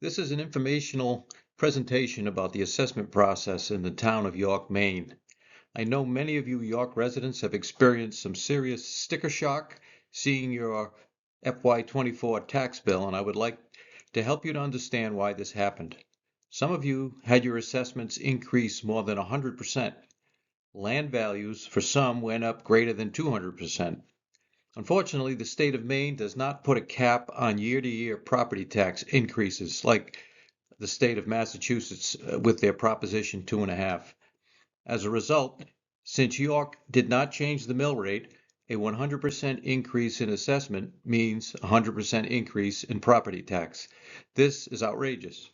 This is an informational presentation about the assessment process in the town of York, Maine. I know many of you York residents have experienced some serious sticker shock seeing your FY24 tax bill, and I would like to help you to understand why this happened. Some of you had your assessments increase more than 100%. Land values for some went up greater than 200%. Unfortunately, the state of Maine does not put a cap on year-to-year property tax increases like the state of Massachusetts with their Proposition 2.5. As a result, since York did not change the mill rate, a 100% increase in assessment means a 100% increase in property tax. This is outrageous.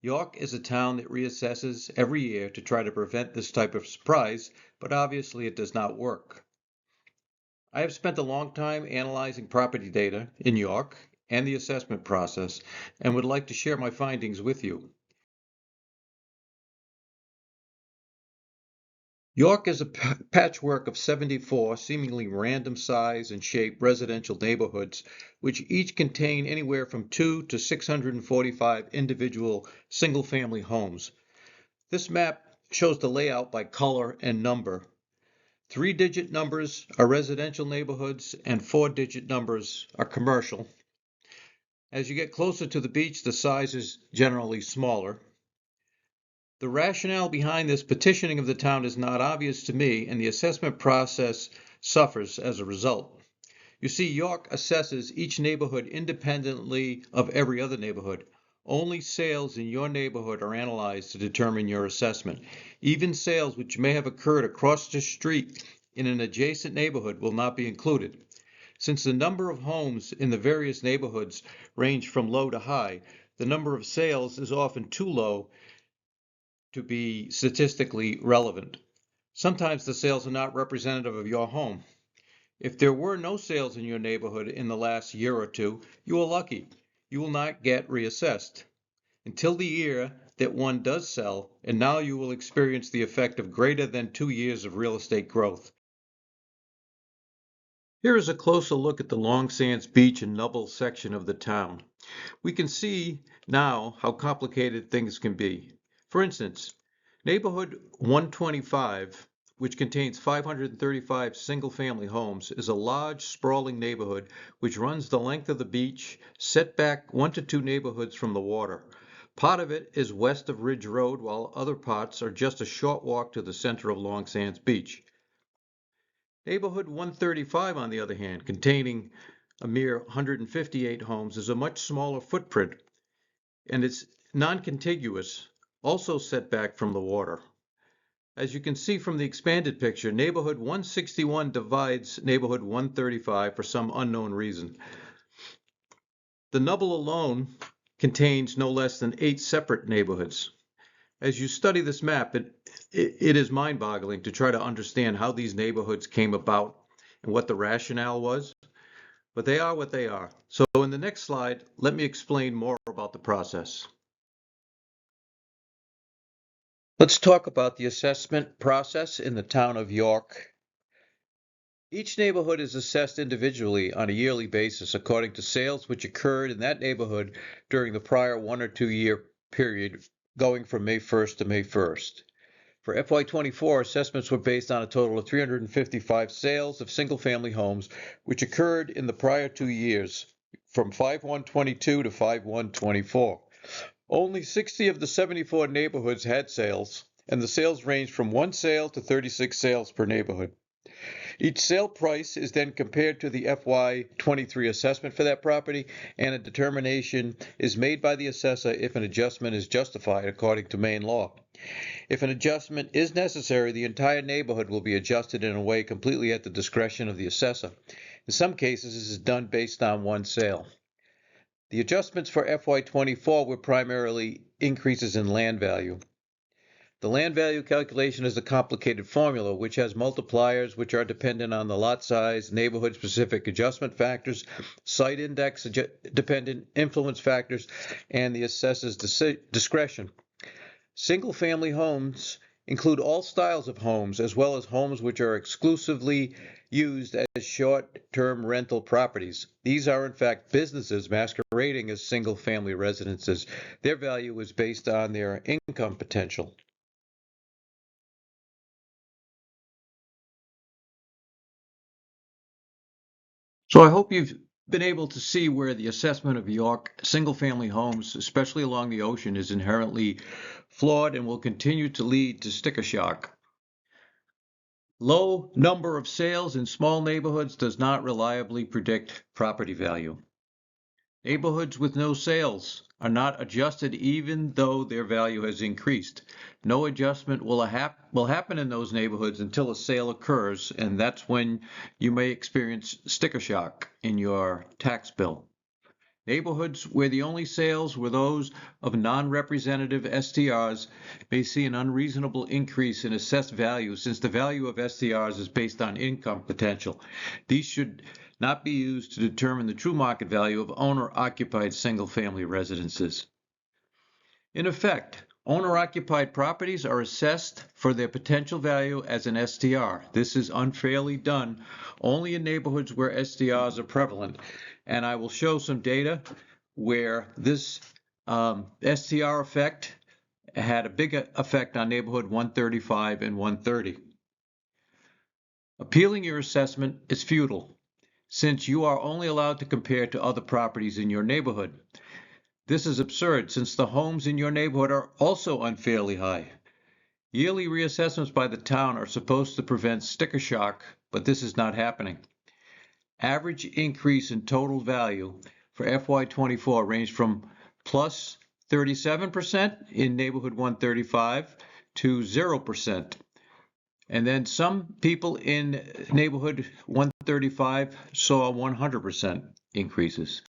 York is a town that reassesses every year to try to prevent this type of surprise, but obviously it does not work. I have spent a long time analyzing property data in York and the assessment process and would like to share my findings with you. York is a patchwork of 74 seemingly random size and shape residential neighborhoods, which each contain anywhere from 2 to 645 individual single-family homes. This map shows the layout by color and number. 3-digit numbers are residential neighborhoods and 4-digit numbers are commercial. As you get closer to the beach, the size is generally smaller. The rationale behind this petitioning of the town is not obvious to me, and the assessment process suffers as a result. You see, York assesses each neighborhood independently of every other neighborhood. Only sales in your neighborhood are analyzed to determine your assessment. Even sales which may have occurred across the street in an adjacent neighborhood will not be included. Since the number of homes in the various neighborhoods range from low to high, the number of sales is often too low to be statistically relevant. Sometimes the sales are not representative of your home. If there were no sales in your neighborhood in the last year or two, you are lucky. You will not get reassessed until the year that one does sell, and now you will experience the effect of greater than 2 years of real estate growth. Here is a closer look at the Long Sands Beach and Nubble section of the town. We can see now how complicated things can be. For instance, neighborhood 125, which contains 535 single-family homes, is a large, sprawling neighborhood which runs the length of the beach, set back 1 to 2 neighborhoods from the water. Part of it is west of Ridge Road, while other parts are just a short walk to the center of Long Sands Beach. Neighborhood 135, on the other hand, containing a mere 158 homes, is a much smaller footprint, and it's non-contiguous, also set back from the water. As you can see from the expanded picture, neighborhood 161 divides neighborhood 135 for some unknown reason. The Nubble alone contains no less than 8 separate neighborhoods. As you study this map, it is mind-boggling to try to understand how these neighborhoods came about and what the rationale was, but they are what they are. So in the next slide, let me explain more about the process. Let's talk about the assessment process in the town of York. Each neighborhood is assessed individually on a yearly basis according to sales which occurred in that neighborhood during the prior 1 or 2 year period going from May 1st to May 1st. For FY24, assessments were based on a total of 355 sales of single-family homes which occurred in the prior 2 years from 5/1/22 to 5/1/24. Only 60 of the 74 neighborhoods had sales, and the sales ranged from 1 sale to 36 sales per neighborhood. Each sale price is then compared to the FY23 assessment for that property, and a determination is made by the assessor if an adjustment is justified according to Maine law. If an adjustment is necessary, the entire neighborhood will be adjusted in a way completely at the discretion of the assessor. In some cases, this is done based on 1 sale. The adjustments for FY24 were primarily increases in land value. The land value calculation is a complicated formula which has multipliers which are dependent on the lot size, neighborhood-specific adjustment factors, site index dependent influence factors, and the assessor's discretion. Single-family homes include all styles of homes as well as homes which are exclusively used as short-term rental properties. These are in fact businesses masquerading as single-family residences. Their value is based on their income potential. So I hope you've been able to see where the assessment of York single-family homes, especially along the ocean, is inherently flawed and will continue to lead to sticker shock. Low number of sales in small neighborhoods does not reliably predict property value. Neighborhoods with no sales are not adjusted even though their value has increased. No adjustment will happen in those neighborhoods until a sale occurs, and that's when you may experience sticker shock in your tax bill. Neighborhoods where the only sales were those of non-representative STRs may see an unreasonable increase in assessed value since the value of STRs is based on income potential. These should not be used to determine the true market value of owner-occupied single-family residences. In effect, owner-occupied properties are assessed for their potential value as an STR. This is unfairly done only in neighborhoods where STRs are prevalent. And I will show some data where this STR effect had a big effect on neighborhood 135 and 130. Appealing your assessment is futile, since you are only allowed to compare to other properties in your neighborhood. This is absurd, since the homes in your neighborhood are also unfairly high. Yearly reassessments by the town are supposed to prevent sticker shock, but this is not happening. Average increase in total value for FY24 ranged from plus 37% in neighborhood 135 to 0%. And then some people in neighborhood 135 saw 100% increases.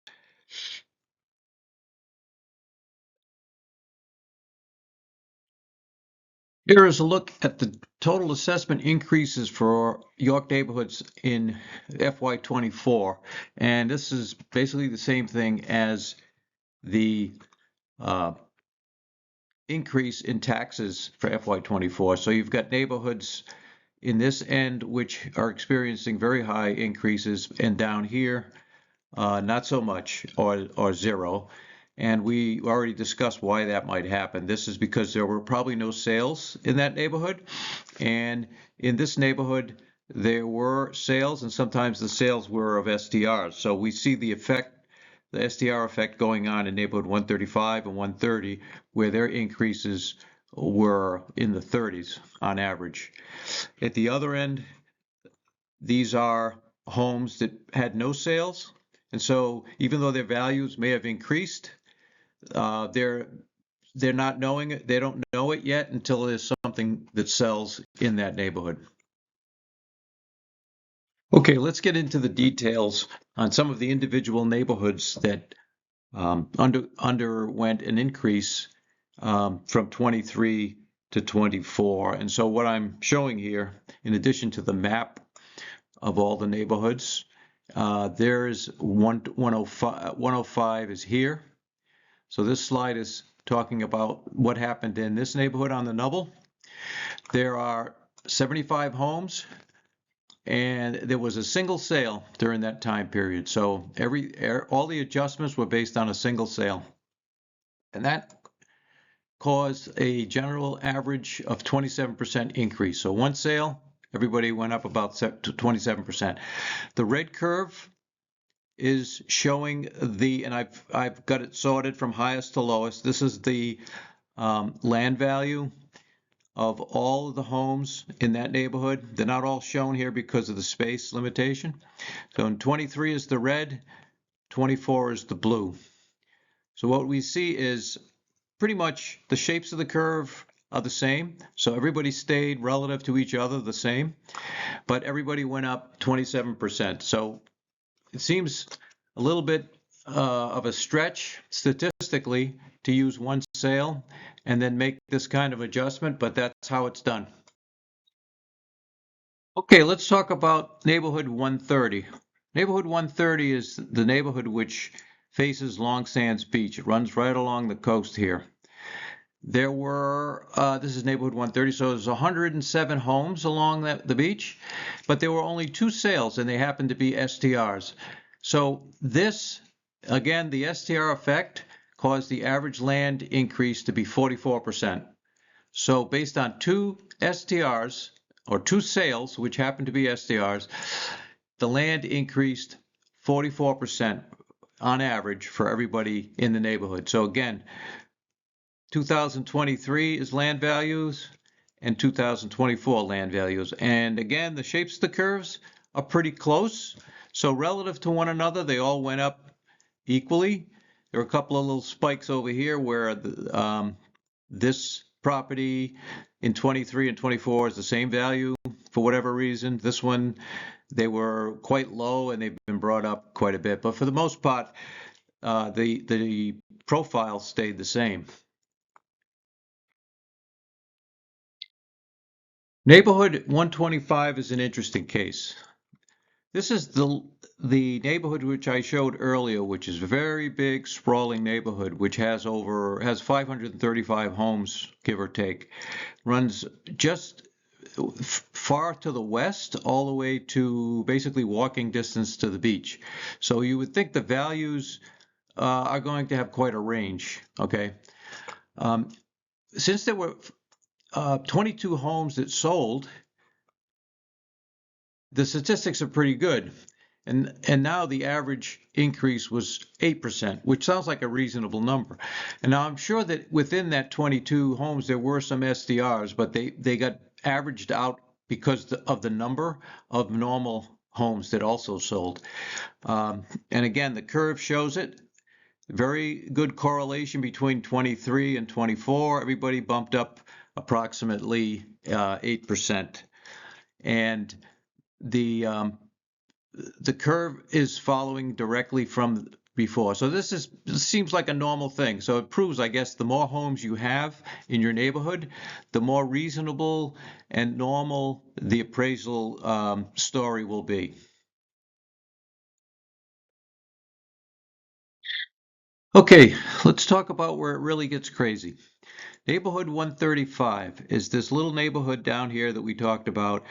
Here is a look at the total assessment increases for York neighborhoods in FY24, and this is basically the same thing as the increase in taxes for FY24. So you've got neighborhoods in this end which are experiencing very high increases, and down here not so much, or zero. And we already discussed why that might happen. This is because there were probably no sales in that neighborhood. And in this neighborhood, there were sales, and sometimes the sales were of STRs. So we see the effect, the STR effect going on in neighborhood 135 and 130, where their increases were in the 30s on average. At the other end, these are homes that had no sales. And so even though their values may have increased, they're not knowing it. They don't know it yet until there's something that sells in that neighborhood. Okay, let's get into the details on some of the individual neighborhoods that underwent an increase from 23 to 24. And so what I'm showing here, in addition to the map of all the neighborhoods, there's 105 is here. So this slide is talking about what happened in this neighborhood on the Nubble. There are 75 homes, and there was a single sale during that time period. So all the adjustments were based on a single sale. And that caused a general average of 27% increase. So one sale, everybody went up about 27%. The red curve is showing and I've got it sorted from highest to lowest. This is the land value of all of the homes in that neighborhood. They're not all shown here because of the space limitation. So in 23 is the red, 24 is the blue. So what we see is pretty much the shapes of the curve are the same. So everybody stayed relative to each other the same, but everybody went up 27%. So it seems a little bit of a stretch statistically to use one sale and then make this kind of adjustment, but that's how it's done. Okay, let's talk about neighborhood 130. Neighborhood 130 is the neighborhood which faces Long Sands Beach. It runs right along the coast here. There were, this is neighborhood 130, so there's 107 homes along the beach, but there were only 2 sales and they happened to be STRs. So this, again, the STR effect caused the average land increase to be 44%. So based on 2 STRs or 2 sales, which happened to be STRs, the land increased 44% on average for everybody in the neighborhood. So again, 2023 is land values and 2024 land values. And again, the shapes of the curves are pretty close. So relative to one another, they all went up equally. There are a couple of little spikes over here where this property in 23 and 24 is the same value for whatever reason. This one, they were quite low and they've been brought up quite a bit. But for the most part, the profile stayed the same. Neighborhood 125 is an interesting case. This is the neighborhood which I showed earlier, which is a very big, sprawling neighborhood, which has 535 homes, give or take, runs just far to the west, all the way to basically walking distance to the beach. So you would think the values are going to have quite a range. Okay, since there were 22 homes that sold, the statistics are pretty good. And now the average increase was 8%, which sounds like a reasonable number. And now I'm sure that within that 22 homes, there were some STRs, but they got averaged out because of the number of normal homes that also sold. And again, the curve shows it. Very good correlation between 23 and 24. Everybody bumped up approximately 8%. And the curve is following directly from before. So this seems like a normal thing. So it proves, I guess, the more homes you have in your neighborhood, the more reasonable and normal the appraisal story will be. Okay, let's talk about where it really gets crazy. Neighborhood 135 is this little neighborhood down here that we talked about.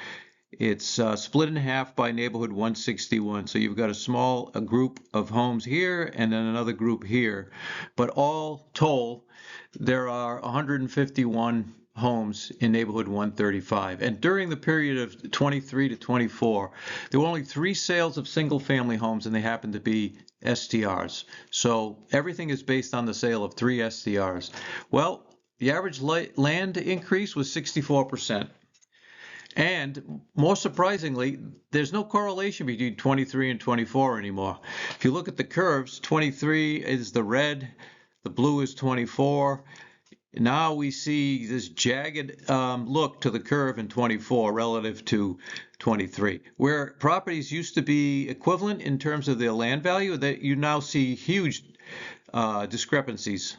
It's split in half by neighborhood 161. So you've got a group of homes here and then another group here. But all told, there are 151 homes in neighborhood 135. And during the period of 23 to 24, there were only 3 sales of single family homes and they happened to be STRs. So everything is based on the sale of 3 STRs. Well, the average land increase was 64%. And more surprisingly, there's no correlation between 23 and 24 anymore. If you look at the curves, 23 is the red, the blue is 24. Now we see this jagged look to the curve in 24 relative to 23. Where properties used to be equivalent in terms of their land value, that you now see huge discrepancies.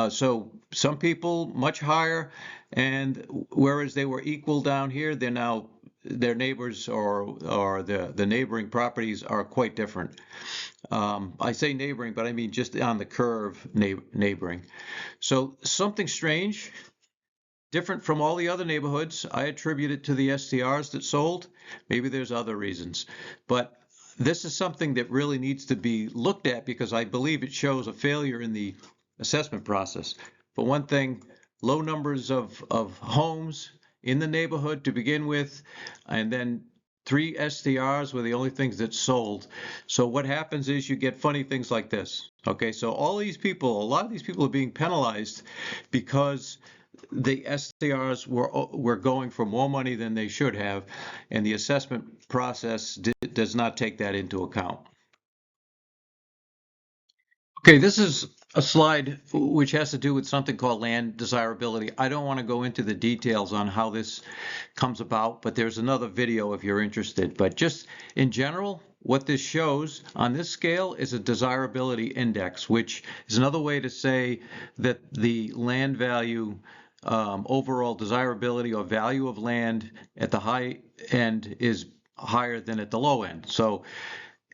So some people much higher, and whereas they were equal down here, they're now their neighbors or the neighboring properties are quite different. I say neighboring, but I mean just on the curve neighboring. So something strange, different from all the other neighborhoods. I attribute it to the STRs that sold. Maybe there's other reasons, but this is something that really needs to be looked at because I believe it shows a failure in the assessment process. For one thing, low numbers of homes in the neighborhood to begin with, and then 3 STRs were the only things that sold. So what happens is you get funny things like this. Okay, so a lot of these people are being penalized because the STRs were going for more money than they should have, and the assessment process does not take that into account. Okay, this is a slide which has to do with something called land desirability. I don't want to go into the details on how this comes about, but there's another video if you're interested. But just in general, what this shows on this scale is a desirability index, which is another way to say that the land value, overall desirability or value of land at the high end is higher than at the low end. So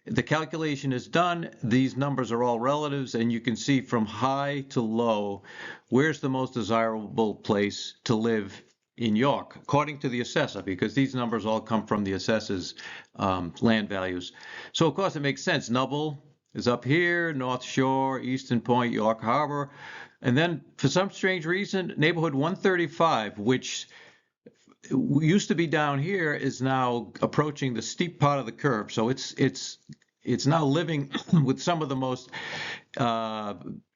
the calculation is done. These numbers are all relatives, and you can see from high to low, where's the most desirable place to live in York, according to the assessor, because these numbers all come from the assessor's land values. So, of course, it makes sense. Nubble is up here, North Shore, Eastern Point, York Harbor. And then, for some strange reason, neighborhood 135, which used to be down here, is now approaching the steep part of the curve. So it's now living with some of the most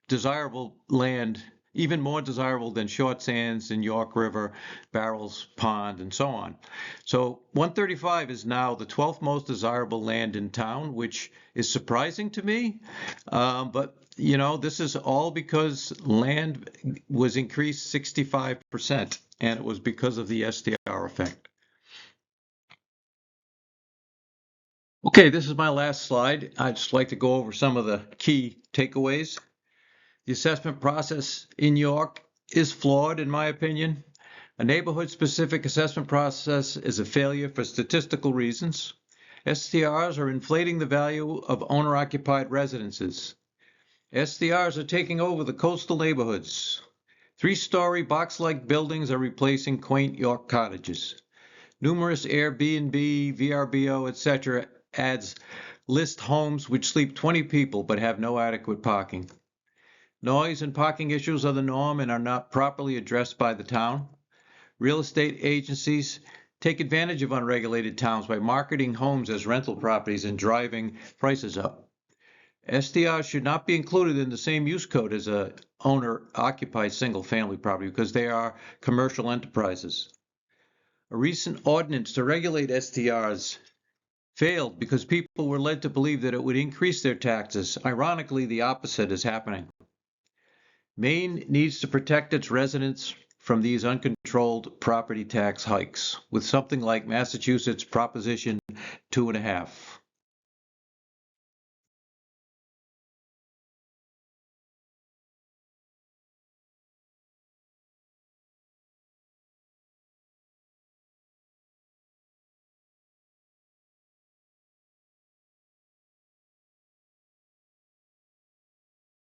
desirable land, even more desirable than Short Sands and York River, Barrels Pond, and so on. So 135 is now the 12th most desirable land in town, which is surprising to me. But this is all because land was increased 65%, and it was because of the STR effect. Okay, this is my last slide. I'd just like to go over some of the key takeaways. The assessment process in York is flawed, in my opinion. A neighborhood-specific assessment process is a failure for statistical reasons. STRs are inflating the value of owner-occupied residences. STRs are taking over the coastal neighborhoods. 3-story box-like buildings are replacing quaint York cottages. Numerous Airbnb, VRBO, etc. ads list homes which sleep 20 people but have no adequate parking. Noise and parking issues are the norm and are not properly addressed by the town. Real estate agencies take advantage of unregulated towns by marketing homes as rental properties and driving prices up. STRs should not be included in the same use code as a owner-occupied single-family property because they are commercial enterprises. A recent ordinance to regulate STRs failed because people were led to believe that it would increase their taxes. Ironically, the opposite is happening. Maine needs to protect its residents from these uncontrolled property tax hikes with something like Massachusetts Proposition 2.5.